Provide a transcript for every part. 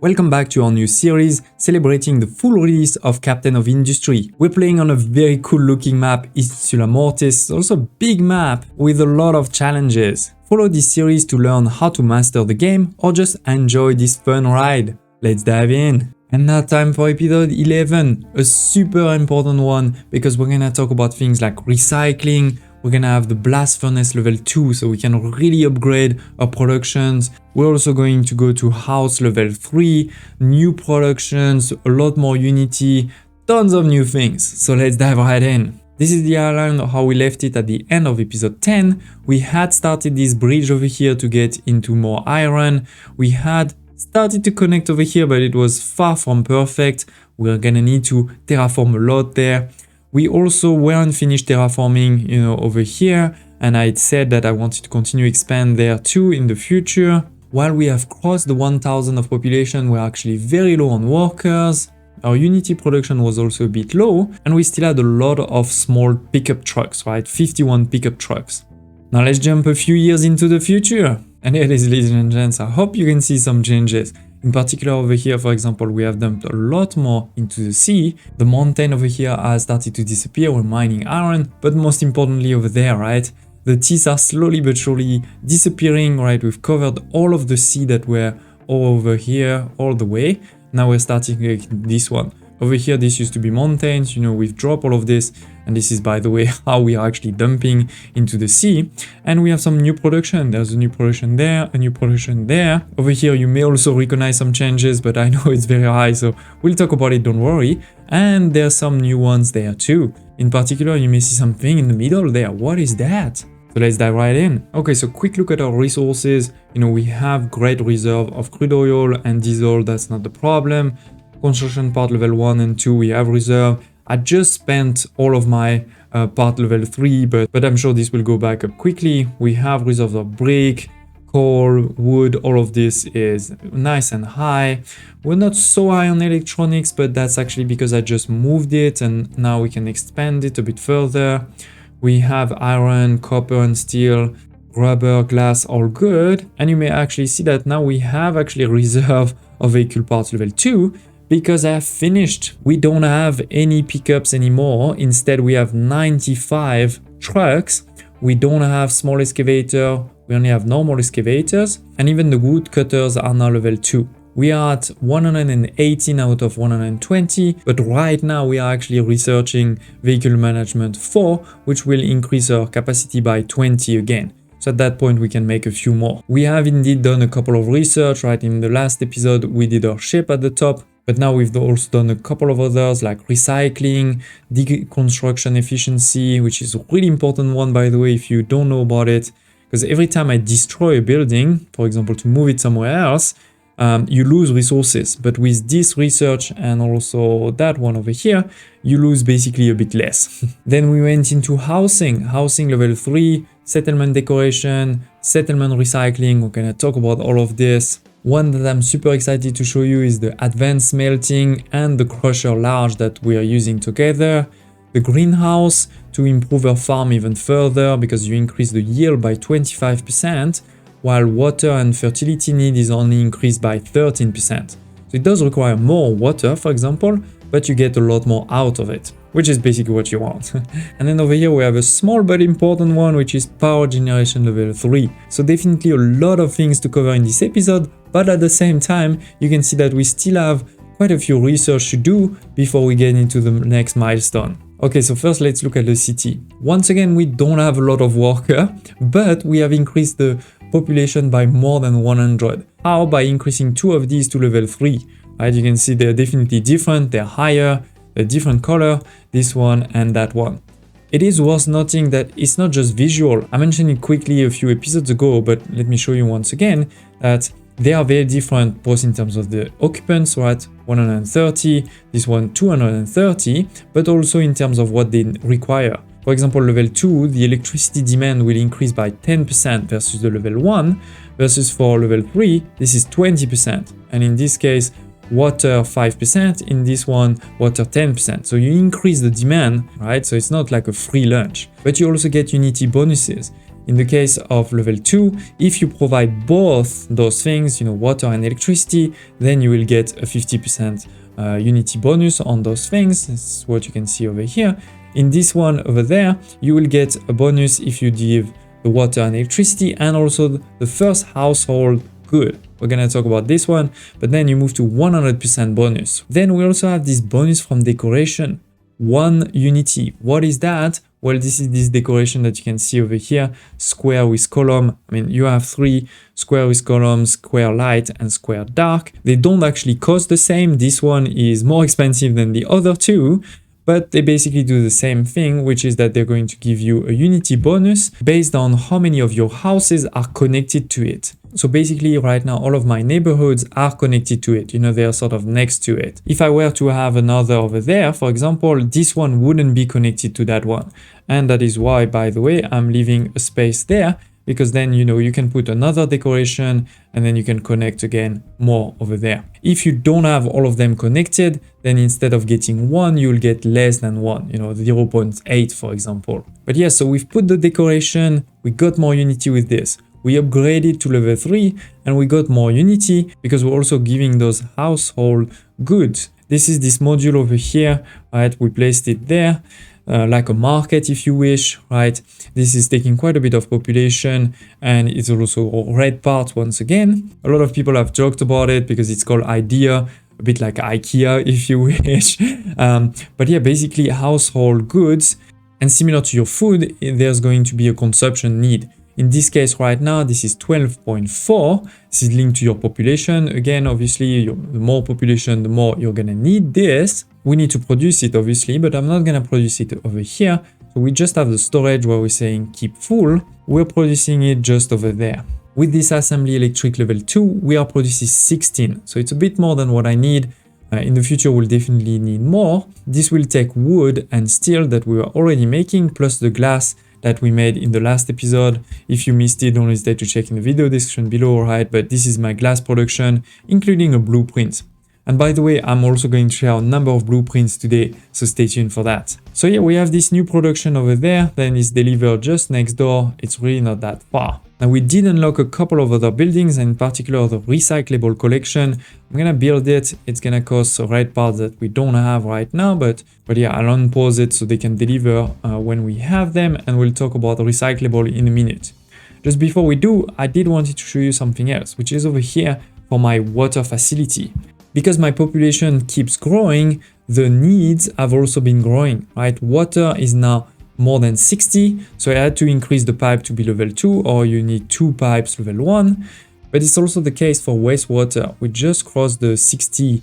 Welcome back to our new series celebrating the full release of Captain of Industry. We're playing on a very cool looking map, Insula Mortis, also a big map with a lot of challenges. Follow this series to learn how to master the game or just enjoy this fun ride. Let's dive in. And now time for episode 11, a super important one because we're gonna talk about things like recycling. We're gonna have the blast furnace level 2 so we can really upgrade our productions. We're also going to go to house level 3, new productions, a lot more unity, tons of new things. So let's dive right in. This is the outline of how we left it at the end of episode 10. We had started this bridge over here to get into more iron. We had started to connect over here, but it was far from perfect. We're gonna need to terraform a lot there. We also weren't finished terraforming, over here, and I said that I wanted to continue expand there too in the future. While we have crossed the 1000 of population, we're actually very low on workers. Our Unity production was also a bit low, and we still had a lot of small pickup trucks, right? 51 pickup trucks. Now let's jump a few years into the future. And here it is, ladies and gents, I hope you can see some changes. In particular over here, for example, we have dumped a lot more into the sea. The mountain over here has started to disappear, we're mining iron, but most importantly over there, right? The teeth are slowly but surely disappearing, right? We've covered all of the sea that were over here all the way. Now we're starting this one. Over here, this used to be mountains, we've dropped all of this. And this is, by the way, how we are actually dumping into the sea. And we have some new production. There's a new production there, a new production there. Over here, you may also recognize some changes, but I know it's very high, so we'll talk about it, don't worry. And there's some new ones there too. In particular, you may see something in the middle there. What is that? So let's dive right in. Okay, so quick look at our resources. We have great reserve of crude oil and diesel. That's not the problem. Construction part level 1 and 2, we have reserve. I just spent all of my part level 3, but I'm sure this will go back up quickly. We have reserves of brick, coal, wood, all of this is nice and high. We're not so high on electronics, but that's actually because I just moved it and now we can expand it a bit further. We have iron, copper and steel, rubber, glass, all good. And you may actually see that now we have actually a reserve of vehicle parts level 2, because I have finished. We don't have any pickups anymore. Instead, we have 95 trucks. We don't have small excavator. We only have normal excavators. And even the wood cutters are now level 2. We are at 118 out of 120. But right now, we are actually researching vehicle management 4, which will increase our capacity by 20 again. So at that point, we can make a few more. We have indeed done a couple of research, right? In the last episode, we did our ship at the top. But now we've also done a couple of others like recycling, deconstruction efficiency, which is a really important one, by the way, if you don't know about it. Because every time I destroy a building, for example, to move it somewhere else, you lose resources. But with this research and also that one over here, you lose basically a bit less. Then we went into housing level 3, settlement decoration, settlement recycling. We're gonna talk about all of this. One that I'm super excited to show you is the advanced smelting and the crusher large that we are using together. The greenhouse to improve our farm even further because you increase the yield by 25%, while water and fertility need is only increased by 13%. So it does require more water, for example, but you get a lot more out of it, which is basically what you want. And then over here we have a small but important one, which is power generation level 3. So definitely a lot of things to cover in this episode, but at the same time, you can see that we still have quite a few research to do before we get into the next milestone. Okay, so first let's look at the city. Once again, we don't have a lot of workers, but we have increased the population by more than 100. How? By increasing 2 of these to level 3. Right, you can see they're definitely different, they're higher, they're different color, this one and that one. It is worth noting that it's not just visual. I mentioned it quickly a few episodes ago, but let me show you once again that they are very different both in terms of the occupants, right? 130, this one 230, but also in terms of what they require. For example, level 2, the electricity demand will increase by 10% versus the level 1, versus for level 3, this is 20%. And in this case, water 5%, in this one, water 10%. So you increase the demand, right? So it's not like a free lunch, but you also get Unity bonuses. In the case of level 2, if you provide both those things, water and electricity, then you will get a 50% unity bonus on those things. That's what you can see over here. In this one over there, you will get a bonus if you give the water and electricity and also the first household good. We're gonna talk about this one, but then you move to 100% bonus. Then we also have this bonus from decoration, 1 unity. What is that? Well, this is this decoration that you can see over here, square with column. I mean, you have 3, square with column, square light, and square dark. They don't actually cost the same. This one is more expensive than the other 2, but they basically do the same thing, which is that they're going to give you a unity bonus based on how many of your houses are connected to it. So basically right now, all of my neighborhoods are connected to it. They're sort of next to it. If I were to have another over there, for example, this one wouldn't be connected to that one. And that is why, by the way, I'm leaving a space there, because then, you can put another decoration and then you can connect again more over there. If you don't have all of them connected, then instead of getting 1, you'll get less than 1, 0.8 for example. But yeah, so we've put the decoration, we got more unity with this. We upgraded to level 3 and we got more unity because we're also giving those household goods. This is this module over here, right? We placed it there. Like a market if you wish, right? This is taking quite a bit of population and it's also a red part once again. A lot of people have joked about it because it's called IKEA, a bit like IKEA if you wish. But yeah, basically household goods, and similar to your food, there's going to be a consumption need. In this case right now, this is 12.4. This is linked to your population. Again, obviously, the more population, the more you're gonna need this. We need to produce it, obviously, but I'm not gonna produce it over here. So we just have the storage where we're saying keep full. We're producing it just over there. With this assembly electric level 2, we are producing 16. So it's a bit more than what I need. In the future, we'll definitely need more. This will take wood and steel that we were already making, plus the glass that we made in the last episode. If you missed it, don't hesitate to check in the video description below, right? But this is my glass production, including a blueprint. And by the way, I'm also going to share a number of blueprints today, so stay tuned for that. So yeah, we have this new production over there, then it's delivered just next door. It's really not that far. Now we did unlock a couple of other buildings, and in particular the recyclable collection. I'm gonna build it. It's gonna cost a red part that we don't have right now, but yeah, I'll unpause it so they can deliver when we have them, and we'll talk about the recyclable in a minute. Just before we do, I did want to show you something else, which is over here for my water facility. Because my population keeps growing, the needs have also been growing, right? Water is now more than 60, so I had to increase the pipe to be level 2, or you need 2 pipes level 1. But it's also the case for wastewater. We just crossed the 60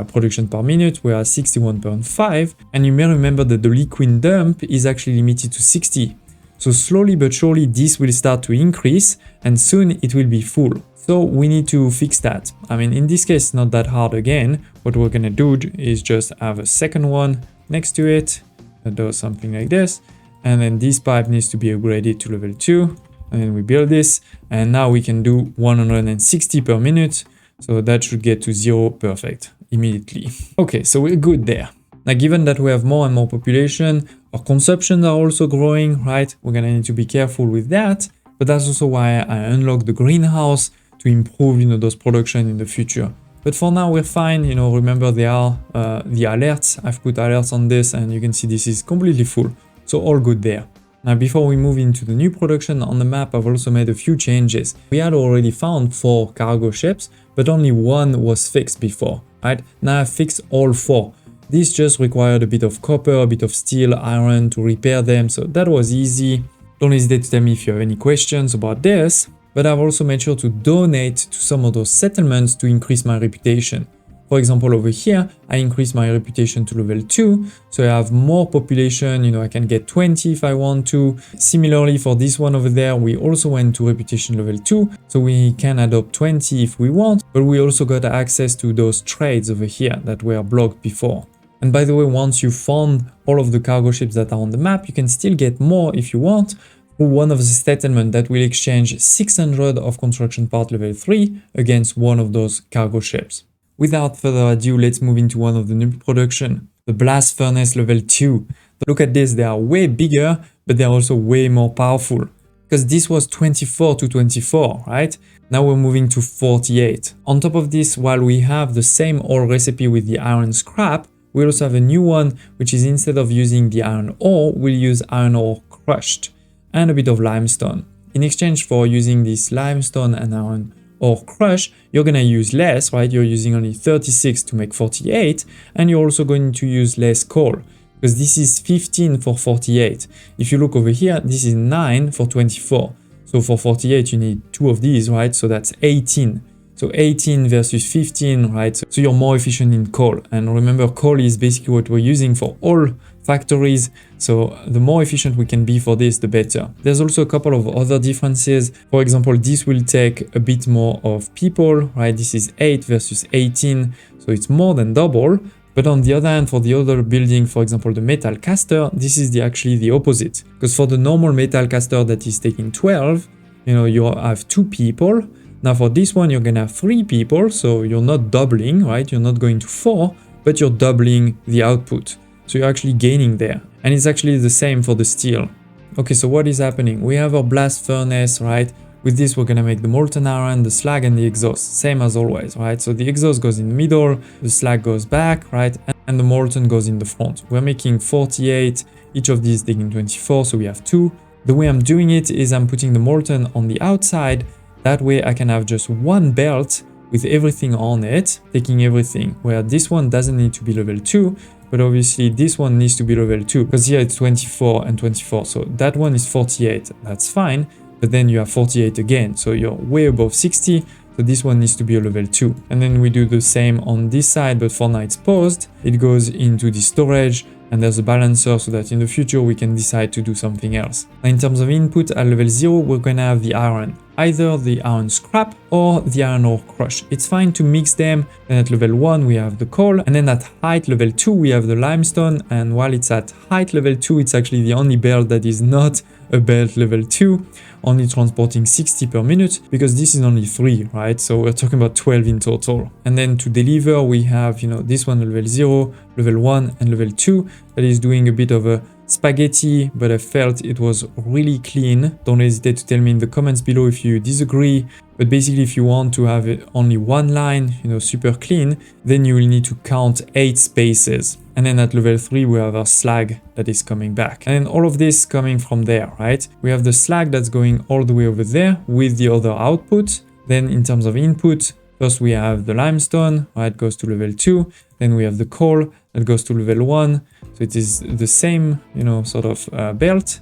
production per minute, we are 61.5, and you may remember that the liquid dump is actually limited to 60. So slowly but surely this will start to increase, and soon it will be full. So we need to fix that. I mean, in this case, not that hard again. What we're gonna do is just have a second one next to it that does something like this. And then this pipe needs to be upgraded to level 2. And then we build this. And now we can do 160 per minute. So that should get to 0 perfect immediately. Okay, so we're good there. Now, given that we have more and more population, our consumptions are also growing, right? We're gonna need to be careful with that. But that's also why I unlocked the greenhouse to improve, those production in the future. But for now, we're fine. Remember there are the alerts. I've put alerts on this, and you can see this is completely full. So all good there. Now, before we move into the new production on the map, I've also made a few changes. We had already found 4 cargo ships, but only 1 was fixed before, right? Now I've fixed all 4. This just required a bit of copper, a bit of steel, iron to repair them. So that was easy. Don't hesitate to tell me if you have any questions about this. But I've also made sure to donate to some of those settlements to increase my reputation. For example, over here, I increased my reputation to level 2, so I have more population, I can get 20 if I want to. Similarly, for this one over there, we also went to reputation level 2, so we can adopt 20 if we want, but we also got access to those trades over here that were blocked before. And by the way, once you found all of the cargo ships that are on the map, you can still get more if you want, one of the settlements that will exchange 600 of construction part level 3 against one of those cargo ships. Without further ado, let's move into one of the new production, the blast furnace level 2. Look at this, they are way bigger, but they're also way more powerful. because this was 24 to 24, right? Now we're moving to 48. On top of this, while we have the same ore recipe with the iron scrap, we also have a new one, which is instead of using the iron ore, we'll use iron ore crushed and a bit of limestone. In exchange for using this limestone and iron ore crush, you're gonna use less, right? You're using only 36 to make 48, and you're also going to use less coal, because this is 15 for 48. If you look over here, this is 9 for 24. So for 48, you need 2 of these, right? So that's 18. So 18 versus 15, right? So you're more efficient in coal. And remember, coal is basically what we're using for all factories. So the more efficient we can be for this, the better. There's also a couple of other differences. For example, this will take a bit more of people, right? This is 8 versus 18. So it's more than double. But on the other hand, for the other building, for example, the metal caster, this is actually the opposite. Because for the normal metal caster that is taking 12, you have 2 people. Now for this one, you're gonna have 3 people, so you're not doubling, right? You're not going to 4, but you're doubling the output. So you're actually gaining there. And it's actually the same for the steel. Okay, so what is happening? We have our blast furnace, right? With this, we're gonna make the molten iron, the slag, and the exhaust, same as always, right? So the exhaust goes in the middle, the slag goes back, right? And the molten goes in the front. We're making 48, each of these taking 24, so we have 2. The way I'm doing it is I'm putting the molten on the outside. That way I can have just one belt with everything on it, taking everything, where this one doesn't need to be level 2, but obviously this one needs to be level 2, because here it's 24 and 24, so that one is 48, that's fine, but then you have 48 again, so you're way above 60, so this one needs to be a level 2. And then we do the same on this side, but for now it's paused, it goes into the storage, and there's a balancer so that in the future we can decide to do something else. Now in terms of input, at level 0, we're gonna have the iron. Either the iron scrap or the iron ore crush. It's fine to mix them. Then at level 1 we have the coal, and then at height level 2 we have the limestone, and while it's at height level 2, it's actually the only belt that is not a belt level 2, only transporting 60 per minute, because this is only 3, right? So we're talking about 12 in total. And then to deliver we have, this one level 0, level 1 and level 2 that is doing a bit of a spaghetti, but I felt it was really clean. Don't hesitate to tell me in the comments below if you disagree. But basically, if you want to have it only one line, super clean, then you will need to count 8 spaces. And then at level 3, we have our slag that is coming back. And then all of this coming from there, right? We have the slag that's going all the way over there with the other output. Then in terms of input, first we have the limestone, right? Goes to level 2. Then we have the coal that goes to level 1. So it is the same, sort of belt.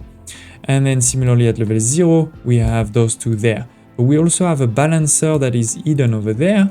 And then similarly at level 0, we have those 2 there. But we also have a balancer that is hidden over there,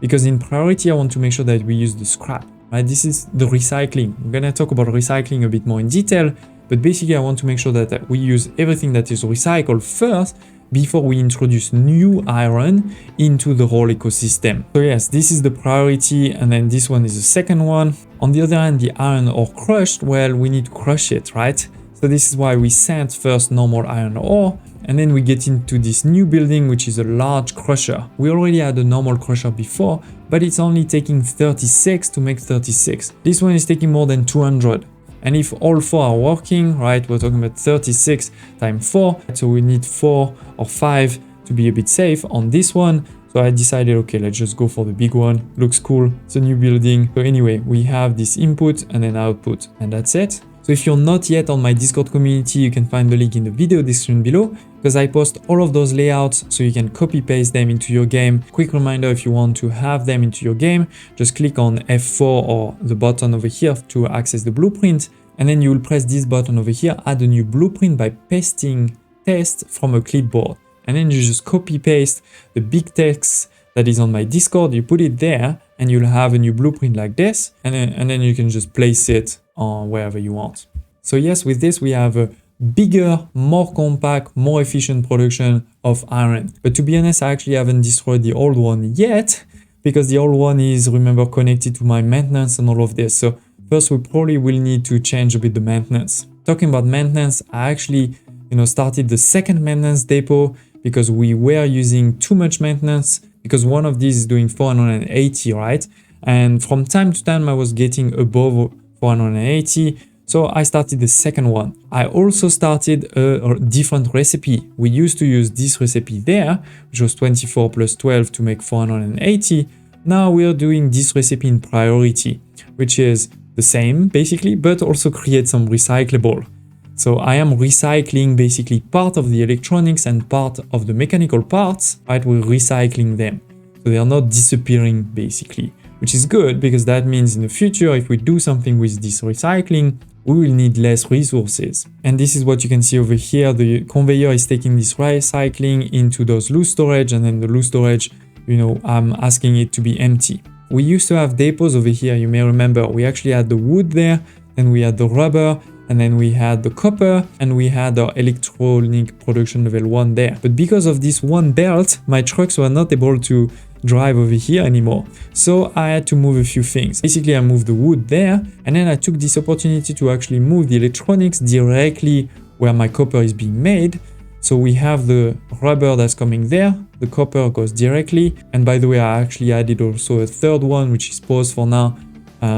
because in priority, I want to make sure that we use the scrap, right? This is the recycling. I'm gonna talk about recycling a bit more in detail, but basically I want to make sure that we use everything that is recycled first before we introduce new iron into the whole ecosystem. So yes, this is the priority, and then this one is the second one. On the other hand, the iron ore crushed, well, we need to crush it, right? So this is why we sent first normal iron ore, and then we get into this new building, which is a large crusher. We already had a normal crusher before, but it's only taking 36 to make 36. This one is taking more than 200. And if all 4 are working, right, we're talking about 36 times 4. So we need 4 or 5 to be a bit safe on this one. So I decided, okay, let's just go for the big one. Looks cool. It's a new building. So anyway, we have this input and then output, and that's it. So if you're not yet on my Discord community, you can find the link in the video description below, because I post all of those layouts so you can copy paste them into your game. Quick reminder, if you want to have them into your game, just click on F4 or the button over here to access the blueprint. And then you will press this button over here, add a new blueprint by pasting text from a clipboard. And then you just copy paste the big text that is on my Discord, you put it there, and you'll have a new blueprint like this, and then you can just place it on wherever you want. So yes, with this we have a bigger, more compact, more efficient production of iron. But to be honest, I actually haven't destroyed the old one yet, because the old one is, remember, connected to my maintenance and all of this. So first we probably will need to change a bit the maintenance. Talking about maintenance, I actually started the second maintenance depot, because we were using too much maintenance, because one of these is doing 480, right? And from time to time I was getting above 480. So I started the second one. I also started a different recipe. We used to use this recipe there, which was 24 plus 12 to make 480. Now we are doing this recipe in priority, which is the same basically, but also create some recyclable. So I am recycling basically part of the electronics and part of the mechanical parts, right? We're recycling them. So they are not disappearing basically, which is good because that means in the future, if we do something with this recycling, we will need less resources. And this is what you can see over here. The conveyor is taking this recycling into those loose storage, and then the loose storage, I'm asking it to be empty. We used to have depots over here. You may remember we actually had the wood there, then we had the rubber, and then we had the copper, and we had our electronic production level 1 there. But because of this one belt, my trucks were not able to drive over here anymore. So I had to move a few things. Basically, I moved the wood there, and then I took this opportunity to actually move the electronics directly where my copper is being made. So we have the rubber that's coming there, the copper goes directly, and by the way, I actually added also a third one, which is paused for now.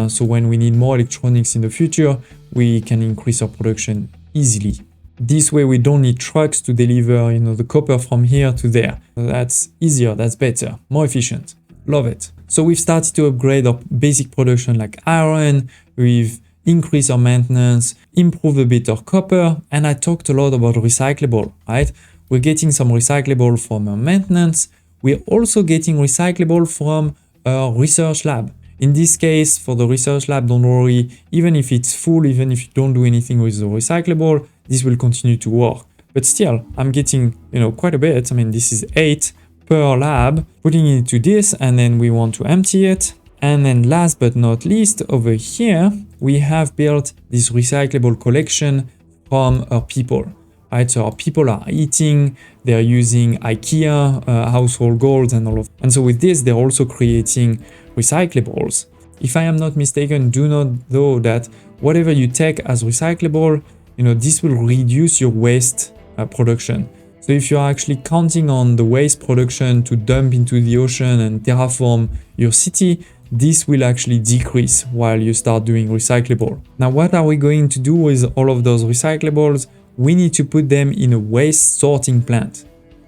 So when we need more electronics in the future, we can increase our production easily. This way we don't need trucks to deliver, the copper from here to there. That's easier, that's better, more efficient. Love it. So we've started to upgrade our basic production like iron, we've increased our maintenance, improved a bit our copper, and I talked a lot about recyclable, right? We're getting some recyclable from our maintenance. We're also getting recyclable from our research lab. In this case, for the research lab, don't worry, even if it's full, even if you don't do anything with the recyclable, this will continue to work. But still, I'm getting, quite a bit. I mean, this is 8 per lab, putting it into this, and then we want to empty it. And then last but not least, over here, we have built this recyclable collection from our people. Right, so our people are eating, they're using IKEA household goals and all of. And so with this, they're also creating recyclables. If I am not mistaken, do not know that whatever you take as recyclable, this will reduce your waste production. So if you are actually counting on the waste production to dump into the ocean and terraform your city, this will actually decrease while you start doing recyclable. Now, what are we going to do with all of those recyclables? We need to put them in a waste sorting plant.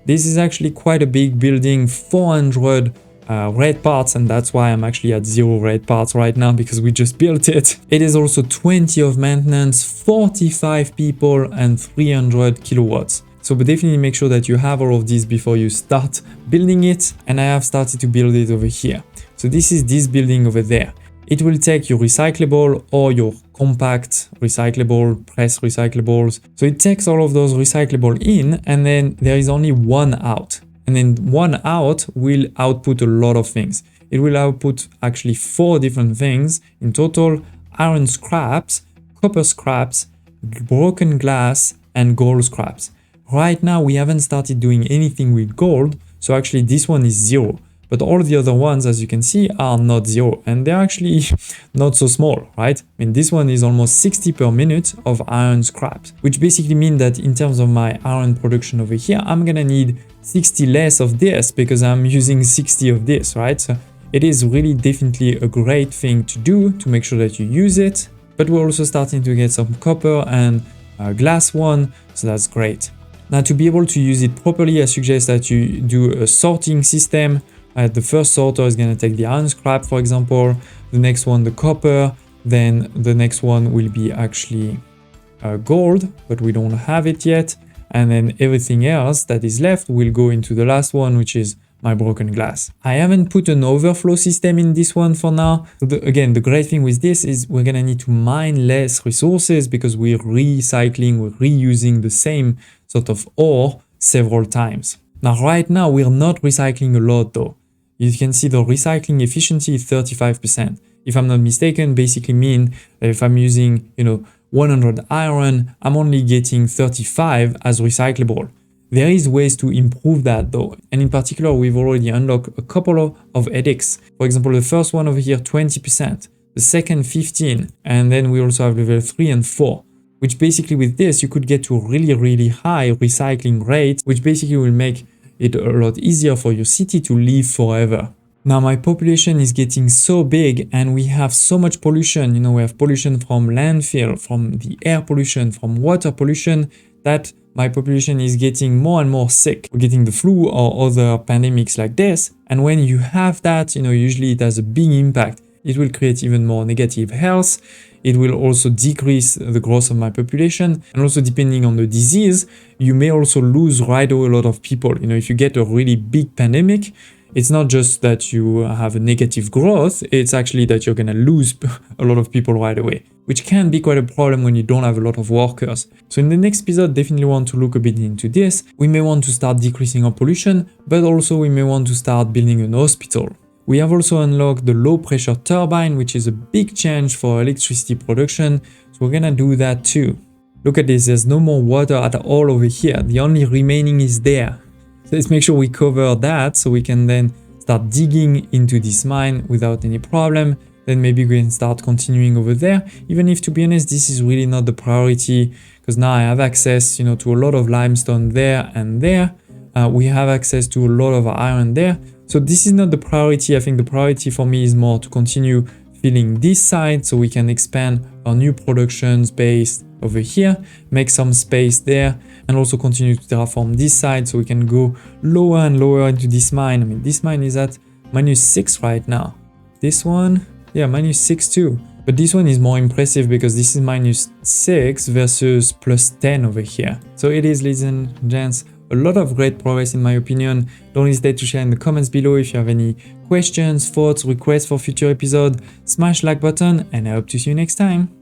This is actually quite a big building, 400 red parts, and that's why I'm actually at 0 red parts right now because we just built it. It is also 20 of maintenance, 45 people, and 300 kilowatts. So but definitely make sure that you have all of these before you start building it, and I have started to build it over here. So this is this building over there. It will take your recyclable or your compact recyclable, press recyclables. So it takes all of those recyclable in, and then there is only one out. And then one out will output a lot of things. It will output actually 4 different things in total: iron scraps, copper scraps, broken glass, and gold scraps. Right now, we haven't started doing anything with gold. So actually this one is 0. But all the other ones, as you can see, are not 0, and they're actually not so small, right? I mean, this one is almost 60 per minute of iron scraps, which basically means that in terms of my iron production over here, I'm gonna need 60 less of this because I'm using 60 of this, right? So it is really definitely a great thing to do to make sure that you use it. But we're also starting to get some copper and glass one, so that's great. Now, to be able to use it properly, I suggest that you do a sorting system. The first sorter is going to take the iron scrap, for example, the next one the copper, then the next one will be actually gold, but we don't have it yet, and then everything else that is left will go into the last one, which is my broken glass. I haven't put an overflow system in this one for now. Again, the great thing with this is we're going to need to mine less resources because we're recycling, we're reusing the same sort of ore several times. Now, right now, we're not recycling a lot though. You can see the recycling efficiency is 35%. If I'm not mistaken, basically mean that if I'm using, 100 iron, I'm only getting 35 as recyclable. There is ways to improve that though. And in particular, we've already unlocked a couple of edicts. For example, the first one over here, 20%, the second 15, and then we also have level 3 and 4, which basically with this, you could get to a really, really high recycling rate, which basically will make it a lot easier for your city to live forever. Now my population is getting so big and we have so much pollution, you know, we have pollution from landfill, from the air pollution, from water pollution, that my population is getting more and more sick. We're getting the flu or other pandemics like this. And when you have that, you know, usually it has a big impact. It will create even more negative health. It will also decrease the growth of my population. And also depending on the disease, you may also lose right away a lot of people. You know, if you get a really big pandemic, it's not just that you have a negative growth, it's actually that you're gonna lose a lot of people right away, which can be quite a problem when you don't have a lot of workers. So in the next episode, definitely want to look a bit into this. We may want to start decreasing our pollution, but also we may want to start building an hospital. We have also unlocked the low pressure turbine, which is a big change for electricity production. So we're gonna do that too. Look at this, there's no more water at all over here. The only remaining is there. So let's make sure we cover that so we can then start digging into this mine without any problem. Then maybe we can start continuing over there, even if, to be honest, this is really not the priority, because now I have access, you know, to a lot of limestone there and there. We have access to a lot of iron there. So this is not the priority. I think the priority for me is more to continue filling this side so we can expand our new production space over here, make some space there, and also continue to terraform this side so we can go lower and lower into this mine. I mean, this mine is at -6 right now. This one, yeah, -6 too. But this one is more impressive because this is -6 versus +10 over here. So it is, ladies and gents, a lot of great progress in my opinion. Don't hesitate to share in the comments below if you have any questions, thoughts, requests for future episodes. Smash like button and I hope to see you next time.